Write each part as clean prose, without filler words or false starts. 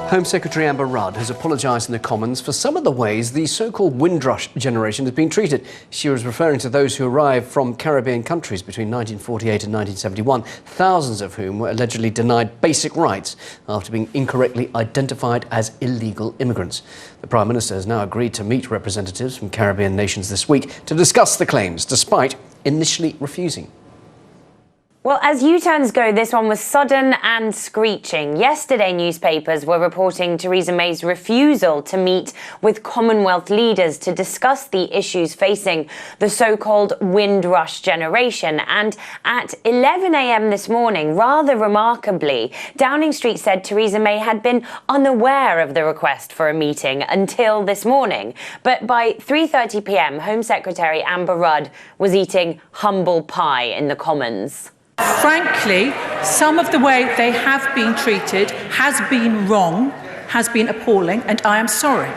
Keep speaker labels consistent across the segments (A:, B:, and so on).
A: Home Secretary Amber Rudd has apologised in the Commons for some of the ways the so-called Windrush generation has been treated. She was referring to those who arrived from Caribbean countries between 1948 and 1971, thousands of whom were allegedly denied basic rights after being incorrectly identified as illegal immigrants. The Prime Minister has now agreed to meet representatives from Caribbean nations this week to discuss the claims, despite initially refusing.
B: Well, as U-turns go, this one was sudden and screeching. Yesterday, newspapers were reporting Theresa May's refusal to meet with Commonwealth leaders to discuss the issues facing the so-called Windrush generation. And at 11 a.m. this morning, rather remarkably, Downing Street said Theresa May had been unaware of the request for a meeting until this morning. But by 3:30 p.m, Home Secretary Amber Rudd was eating humble pie in the Commons.
C: Frankly, some of the way they have been treated has been wrong, has been appalling, and I am sorry.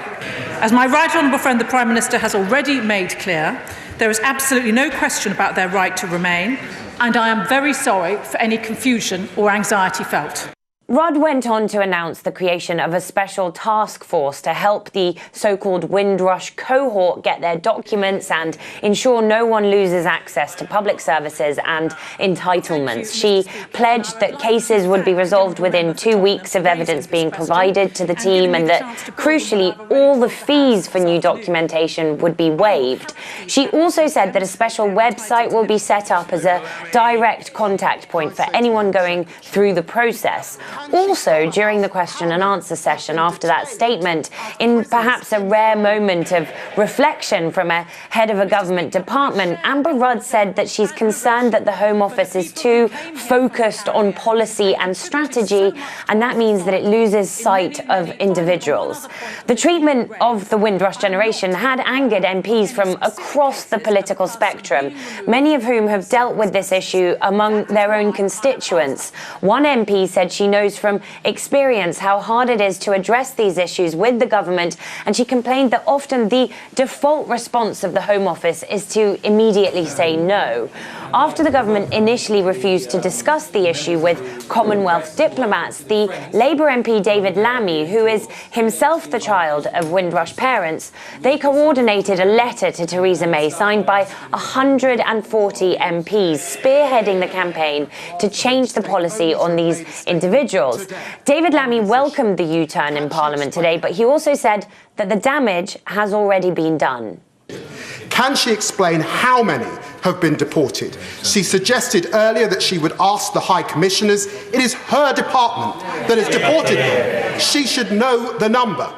C: As my right honourable friend, the Prime Minister, has already made clear, there is absolutely no question about their right to remain, and I am very sorry for any confusion or anxiety felt.
B: Rudd went on to announce the creation of a special task force to help the so-called Windrush cohort get their documents and ensure no one loses access to public services and entitlements. She pledged that cases would be resolved within 2 weeks of evidence being provided to the team, and that, crucially, all the fees for new documentation would be waived. She also said that a special website will be set up as a direct contact point for anyone going through the process. Also, during the question and answer session after that statement, in perhaps a rare moment of reflection from a head of a government department, Amber Rudd said that she's concerned that the Home Office is too focused on policy and strategy, and that means that it loses sight of individuals. The treatment of the Windrush generation had angered MPs from across the political spectrum, many of whom have dealt with this issue among their own constituents. One MP said she knows from experience how hard it is to address these issues with the government, and she complained that often the default response of the Home Office is to immediately say no. After the government initially refused to discuss the issue with Commonwealth diplomats, the Labour MP David Lammy, who is himself the child of Windrush parents, they coordinated a letter to Theresa May signed by 140 MPs, spearheading the campaign to change the policy on these individuals. David Lammy welcomed the U-turn in Parliament today, but he also said that the damage has already been done.
D: Can she explain how many have been deported? She suggested earlier that she would ask the High Commissioners. It is her department that has deported them. She should know the number.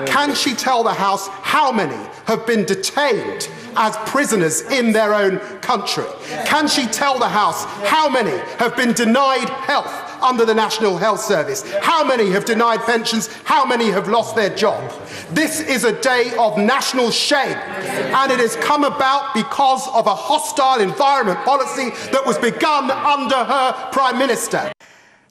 D: Can she tell the House how many have been detained as prisoners in their own country? Can she tell the House how many have been denied health under the National Health Service? How many have denied pensions? How many have lost their job? This is a day of national shame, and it has come about because of a hostile environment policy that was begun under her Prime Minister.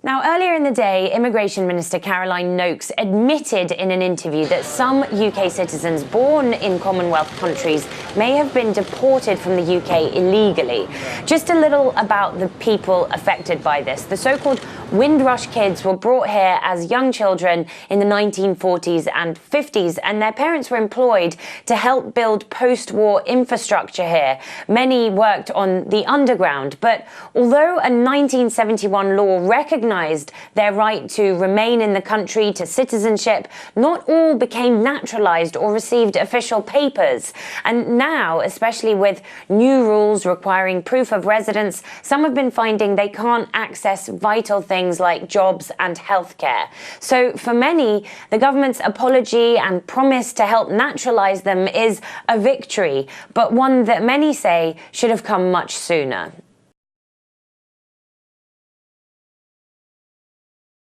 B: Now, earlier in the day, Immigration Minister Caroline Nokes admitted in an interview that some UK citizens born in Commonwealth countries may have been deported from the UK illegally. Just a little about the people affected by this. The so-called Windrush kids were brought here as young children in the 1940s and 50s, and their parents were employed to help build post-war infrastructure here. Many worked on the underground, but although a 1971 law recognised their right to remain in the country, to citizenship, not all became naturalised or received official papers. And now, especially with new rules requiring proof of residence, some have been finding they can't access vital things like jobs and healthcare. So for many, the government's apology and promise to help naturalise them is a victory, but one that many say should have come much sooner.